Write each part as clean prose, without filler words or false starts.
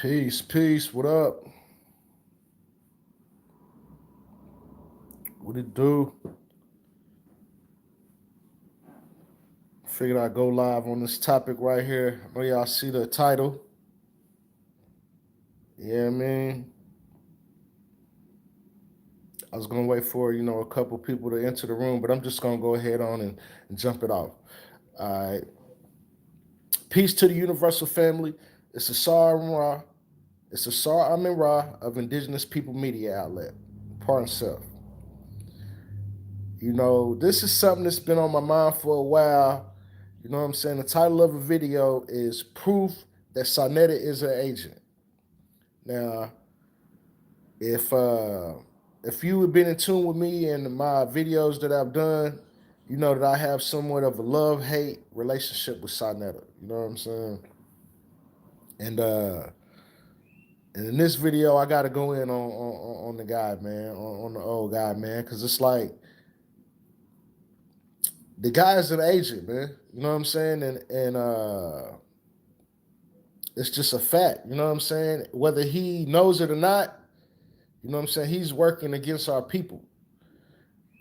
Peace, peace. What up? What it do? Figured I'd go live on this topic right here. I know y'all see the title. Yeah, I mean, I was gonna wait for a couple people to enter the room, but I'm just gonna go ahead on and jump it off. All right. Peace to the universal family. It's a Sar and Ra. It's a Sar Amin Ra of Indigenous People Media Outlet. Pardon self. This is something that's been on my mind for a while. You know what I'm saying? The title of a video is Proof that Saneter is an agent. Now, if uh if you have been in tune with me and my videos that I've done, you know that I have somewhat of a love-hate relationship with Saneter. You know what I'm saying? And uh and in this video, I gotta go in on the guy, man, on the old guy, man, because it's like the guy is an agent, man. You know what I'm saying? And it's just a fact. You know what I'm saying? Whether he knows it or not, you know what I'm saying? He's working against our people.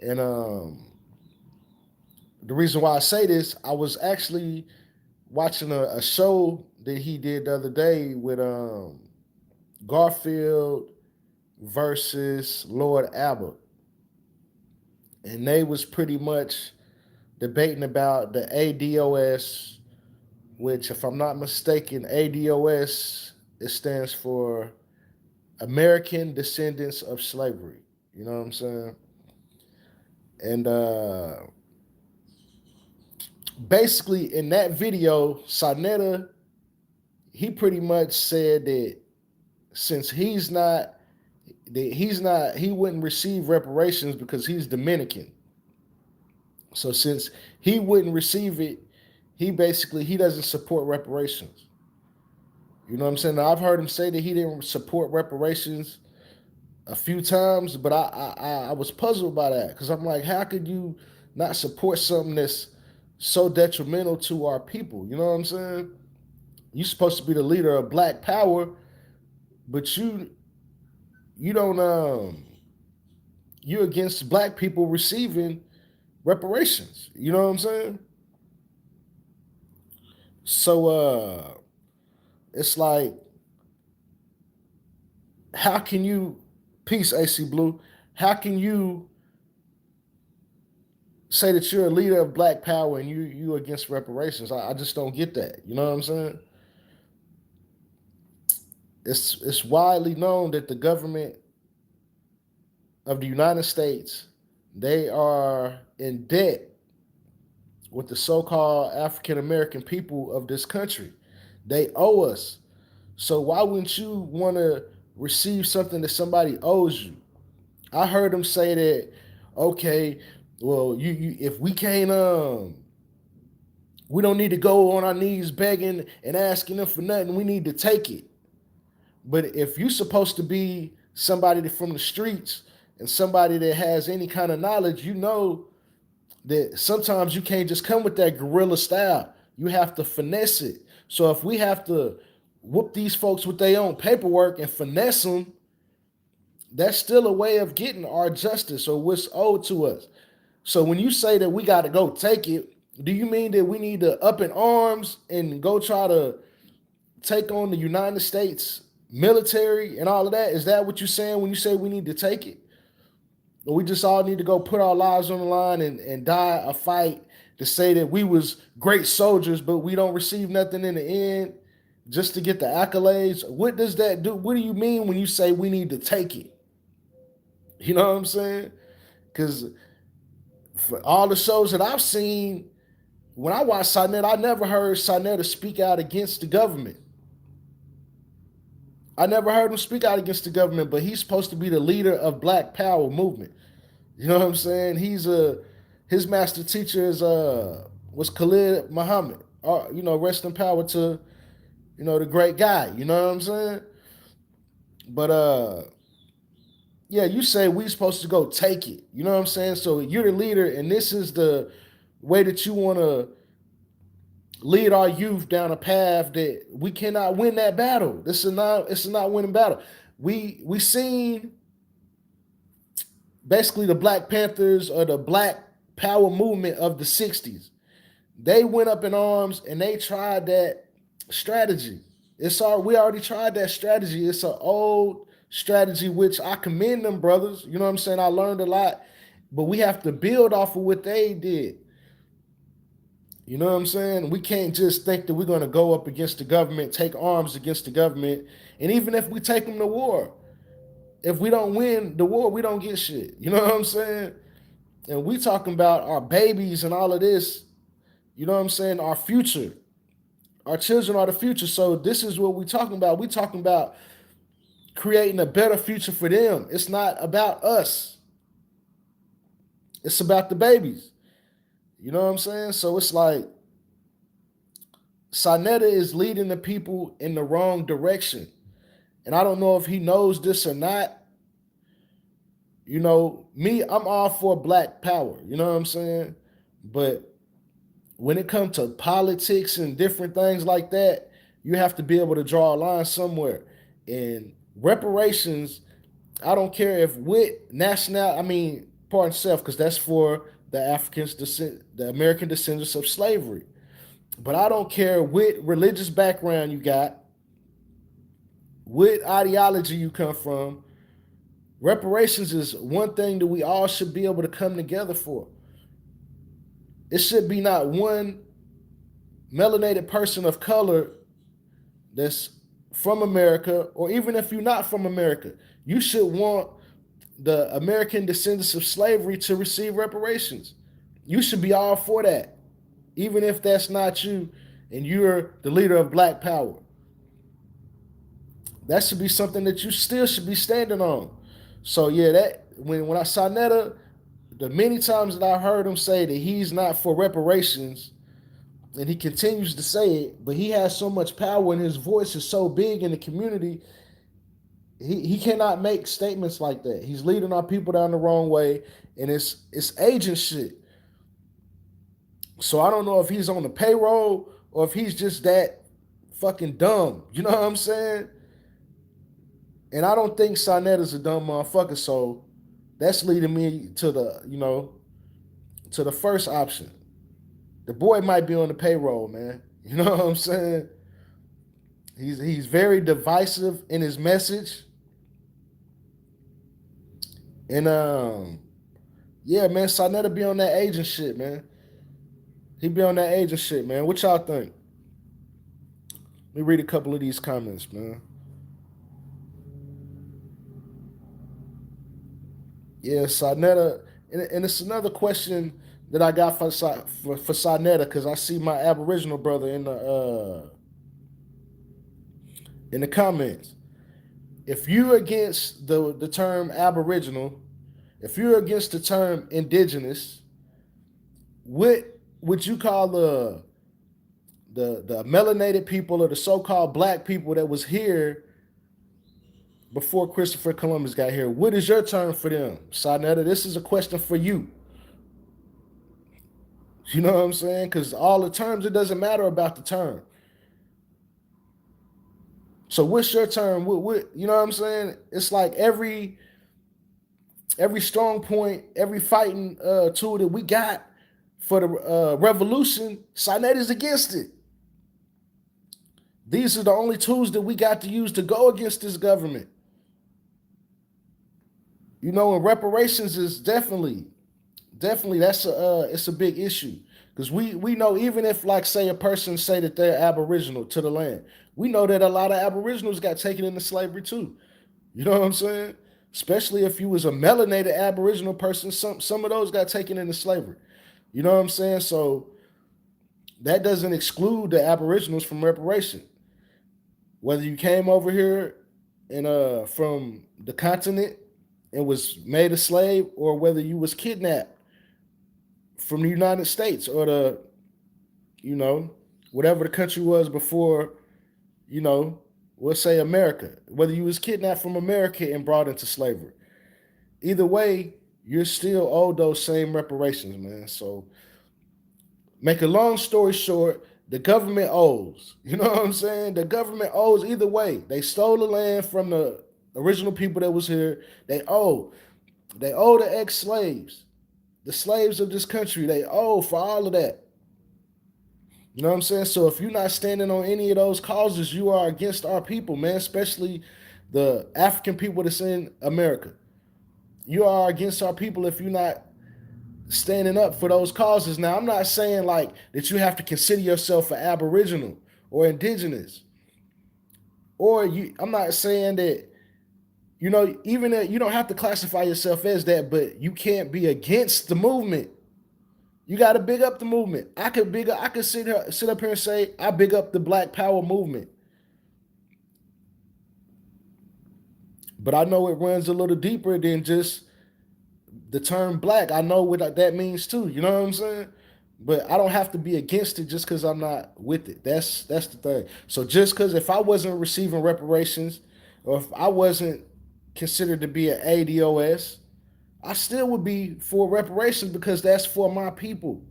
And the reason why I say this, I was actually watching a show that he did the other day with Garfield versus Lord Abbott. And they was pretty much debating about the ADOS, which, if I'm not mistaken, ADOS, it stands for American Descendants of Slavery. You know what I'm saying? And basically, in that video, Saneter, he pretty much said that since he wouldn't receive reparations because he's Dominican. So since he wouldn't receive it, he doesn't support reparations. You know what I'm saying? Now, I've heard him say that he didn't support reparations a few times, but I was puzzled by that because I'm like, how could you not support something that's so detrimental to our people? You know what I'm saying? You're supposed to be the leader of Black Power, but you don't you're against Black people receiving reparations. You know what I'm saying? So it's like, how can you, peace AC Blue, how can you say that you're a leader of Black Power and you against reparations? I just don't get that. You know what I'm saying? It's widely known that the government of the United States, they are in debt with the so-called African American people of this country. They owe us. So why wouldn't you want to receive something that somebody owes you? I heard them say that, okay, well, you if we can't we don't need to go on our knees begging and asking them for nothing. We need to take it. But if you're supposed to be somebody from the streets and somebody that has any kind of knowledge, you know that sometimes you can't just come with that guerrilla style. You have to finesse it. So if we have to whoop these folks with their own paperwork and finesse them, that's still a way of getting our justice or what's owed to us. So when you say that we got to go take it, do you mean that we need to up in arms and go try to take on the United States military and all of that? Is that what you're saying when you say we need to take it? Or we just all need to go put our lives on the line and die a fight to say that we was great soldiers, but we don't receive nothing in the end just to get the accolades? What does that do? What do you mean when you say we need to take it? You know what I'm saying? Because for all the shows that I've seen, when I watched Saneter, I never heard Saneter speak out against the government. I never heard him speak out against the government, but he's supposed to be the leader of Black Power movement. You know what I'm saying? His master teacher is was Khalid Muhammad. Rest in power to the great guy. You know what I'm saying? But yeah, you say we supposed to go take it. You know what I'm saying? So you're the leader, and this is the way that you want to lead our youth down a path that we cannot win that battle. This is not it's a not winning battle. We seen basically the Black Panthers or the Black Power movement of the 60s. They went up in arms and they tried that strategy. We already tried that strategy. It's an old strategy, which I commend them, brothers. You know what I'm saying? I learned a lot, but we have to build off of what they did. You know what I'm saying? We can't just think that we're going to go up against the government, take arms against the government, and even if we take them to war, if we don't win the war, we don't get shit. You know what I'm saying? And we talking about our babies and all of this. You know what I'm saying? Our future. Our children are the future. So this is what we're talking about. We're talking about creating a better future for them. It's not about us. It's about the babies. You know what I'm saying? So it's like Saneter is leading the people in the wrong direction. And I don't know if he knows this or not. You know, me, I'm all for Black power. You know what I'm saying? But when it comes to politics and different things like that, you have to be able to draw a line somewhere. And reparations, I don't care if pardon self, because that's for the the American descendants of slavery. But I don't care what religious background you got, what ideology you come from. Reparations is one thing that we all should be able to come together for. It should be not one melanated person of color that's from America, or even if you're not from America, you should want the American descendants of slavery to receive reparations. You should be all for that, even if that's not you and you're the leader of Black Power. That should be something that you still should be standing on. So yeah, that when I saw Netta, the many times that I heard him say that he's not for reparations, and he continues to say it, but he has so much power and his voice is so big in the community, he cannot make statements like that. He's leading our people down the wrong way, and it's agent shit. So I don't know if he's on the payroll or if he's just that fucking dumb. You know what I'm saying? And I don't think Saneta's a dumb motherfucker, so that's leading me to the first option. The boy might be on the payroll, man. You know what I'm saying? He's very divisive in his message. And yeah, man, Saneter be on that agent shit, man. He be on that agent shit, man. What y'all think? Let me read a couple of these comments, man. Yeah, Saneter, and it's another question that I got for Saneter, because I see my Aboriginal brother in the comments. If you're against the term Aboriginal, if you're against the term Indigenous, what would you call the melanated people or the so-called Black people that was here before Christopher Columbus got here? What is your term for them, Saneter? This is a question for you. You know what I'm saying? Because all the terms, it doesn't matter about the term. So what's your term? You know what I'm saying? It's like every strong point, every fighting tool that we got for the revolution, Saneter's against it. These are the only tools that we got to use to go against this government. You know, and reparations is definitely it's a big issue, because we know, even if, like, say a person say that they're Aboriginal to the land, we know that a lot of Aboriginals got taken into slavery too. You know what I'm saying? Especially if you was a melanated Aboriginal person, some of those got taken into slavery. You know what I'm saying? So that doesn't exclude the Aboriginals from reparation. Whether you came over here and from the continent and was made a slave, or whether you was kidnapped from the United States, or whatever the country was before, we'll say America, whether you was kidnapped from America and brought into slavery. Either way, you're still owed those same reparations, man. So make a long story short, the government owes. You know what I'm saying? The government owes either way. They stole the land from the original people that was here. They owe. They owe the ex-slaves, the slaves of this country. They owe for all of that. You know what I'm saying? So if you're not standing on any of those causes, you are against our people, man, especially the African people that's in America. You are against our people if you're not standing up for those causes. Now, I'm not saying like that you have to consider yourself an Aboriginal or indigenous. Or I'm not saying that, even that you don't have to classify yourself as that, but you can't be against the movement. You got to big up the movement. I could sit up here and say I big up the Black Power movement, but I know it runs a little deeper than just the term black. I know what that means too. You know what I'm saying? But I don't have to be against it just because I'm not with it. That's the thing. So just because if I wasn't receiving reparations, or if I wasn't considered to be an ADOS, I still would be for reparations because that's for my people.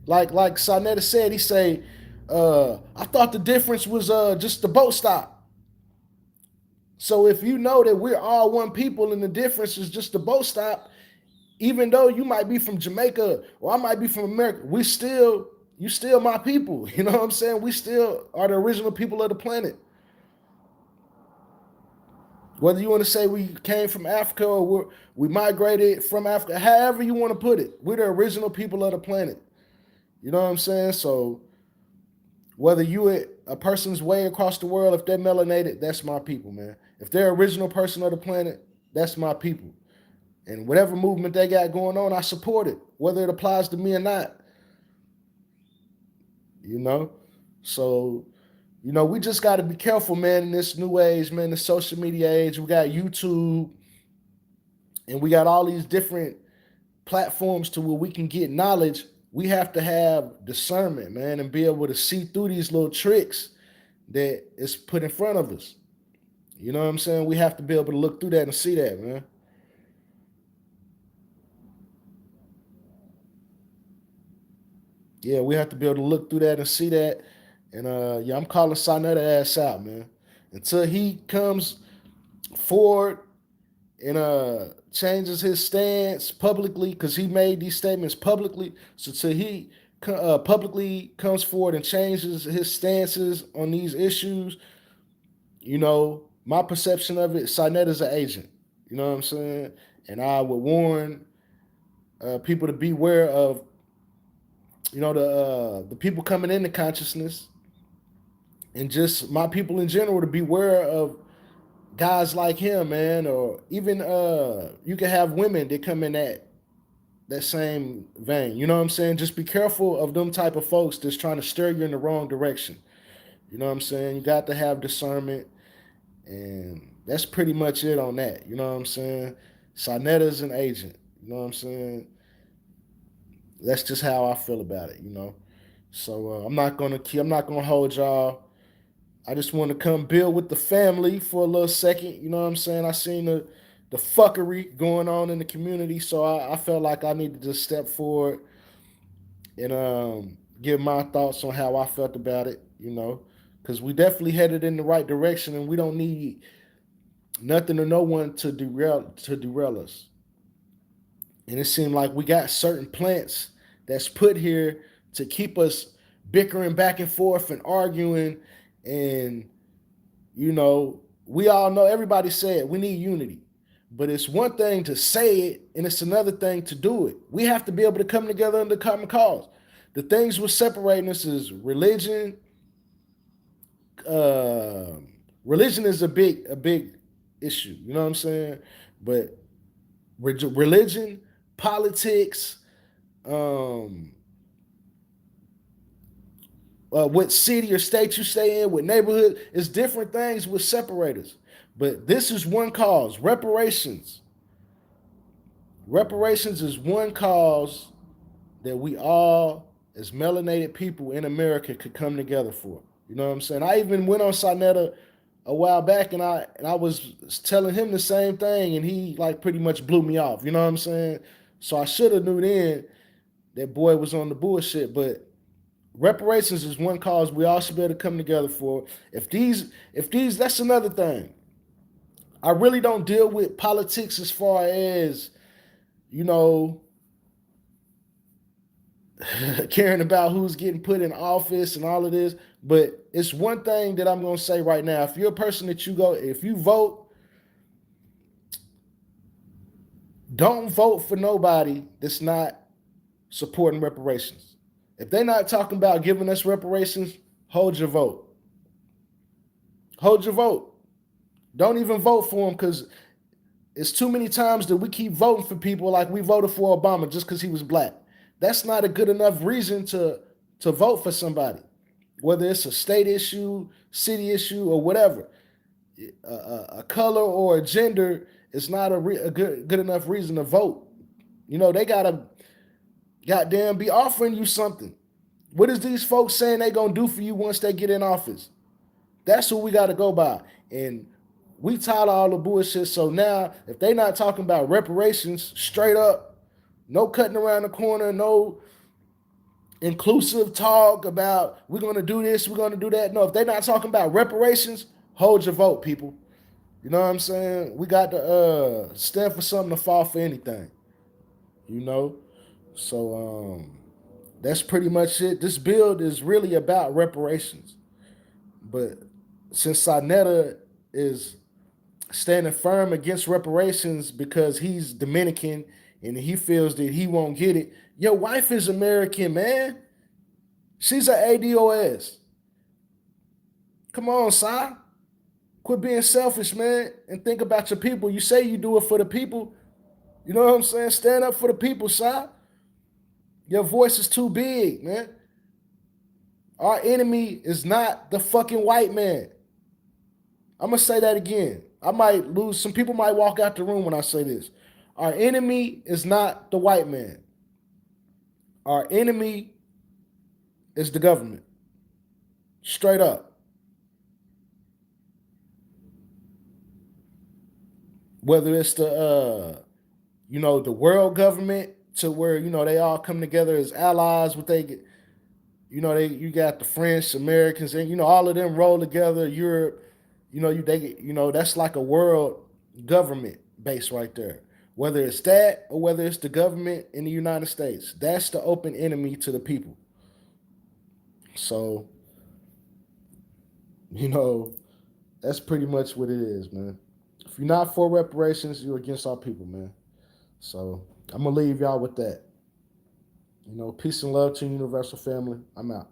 Like Saneter said, he say, I thought the difference was just the boat stop. So if you know that we're all one people and the difference is just the boat stop, even though you might be from Jamaica or I might be from America, you still my people. You know what I'm saying? We still are the original people of the planet. Whether you want to say we came from Africa or we migrated from Africa, however you want to put it, we're the original people of the planet. You know what I'm saying? So whether you a person's way across the world, if they're melanated, that's my people, man. If they're original person of the planet, that's my people. And whatever movement they got going on, I support it, whether it applies to me or not. So we just got to be careful, man, in this new age, man, the social media age. We got YouTube and we got all these different platforms to where we can get knowledge. We have to have discernment, man, and be able to see through these little tricks that is put in front of us. You know what I'm saying? We have to be able to look through that and see that, man. Yeah, we have to be able to look through that and see that. And I'm calling Saneter ass out, man. Until he comes forward and changes his stance publicly, because he made these statements publicly. So till he publicly comes forward and changes his stances on these issues, my perception of it, Saneter's an agent. You know what I'm saying? And I would warn people to beware of, the people coming into consciousness, and just my people in general to beware of guys like him, man. Or even you can have women that come in that same vein. You know what I'm saying? Just be careful of them type of folks that's trying to steer you in the wrong direction. You know what I'm saying? You got to have discernment, and that's pretty much it on that. You know what I'm saying? Saneter's an agent. You know what I'm saying? That's just how I feel about it. So I'm not gonna hold y'all. I just want to come build with the family for a little second. You know what I'm saying? I seen the fuckery going on in the community, so I felt like I needed to step forward and give my thoughts on how I felt about it. Because we definitely headed in the right direction, and we don't need nothing or no one to derail us. And it seemed like we got certain plants that's put here to keep us bickering back and forth and arguing. And, we all know, everybody said we need unity. But it's one thing to say it, and it's another thing to do it. We have to be able to come together under common cause. The things we're separating us is religion. Religion is a big issue. You know what I'm saying? But religion, politics, what city or state you stay in, what neighborhood, is different things with separators. But this is one cause: reparations. Reparations is one cause that we all, as melanated people in America, could come together for. You know what I'm saying? I even went on Saneter a while back, and I was telling him the same thing, and he like pretty much blew me off. You know what I'm saying? So I should have knew then that boy was on the bullshit. But Reparations is one cause we all should be able to come together for. If these, that's another thing. I really don't deal with politics as far as, you know, caring about who's getting put in office and all of this. But it's one thing that I'm going to say right now. If you're a person that if you vote, don't vote for nobody that's not supporting reparations. If they're not talking about giving us reparations, hold your vote. Hold your vote. Don't even vote for them, because it's too many times that we keep voting for people like we voted for Obama just because he was black. That's not a good enough reason to vote for somebody, whether it's a state issue, city issue, or whatever. A color or a gender is not a good enough reason to vote. They gotta goddamn be offering you something. What is these folks saying they gonna do for you once they get in office? That's what we gotta go by. And we tired of all the bullshit. So now, if they not talking about reparations straight up, no cutting around the corner, no inclusive talk about we're gonna do this, we're gonna do that. No, if they not talking about reparations, hold your vote, people. You know what I'm saying? We got to stand for something to fall for anything. You know? So that's pretty much it. This build is really about reparations. But since Saneter is standing firm against reparations because he's Dominican and he feels that he won't get it. Your wife is American, man. She's an ADOS. Come on, Si. Quit being selfish, man, and think about your people. You say you do it for the people. You know what I'm saying? Stand up for the people, Si. Your voice is too big, man. Our enemy is not the fucking white man. I'm going to say that again. I might lose. Some people might walk out the room when I say this. Our enemy is not the white man. Our enemy is the government. Straight up. Whether it's the world government, to where, they all come together as allies, what they get, you got the French, Americans, and all of them roll together, Europe, that's like a world government base right there. Whether it's that or whether it's the government in the United States, that's the open enemy to the people. So, that's pretty much what it is, man. If you're not for reparations, you're against our people, man. So I'm gonna leave y'all with that. Peace and love to Universal Family. I'm out.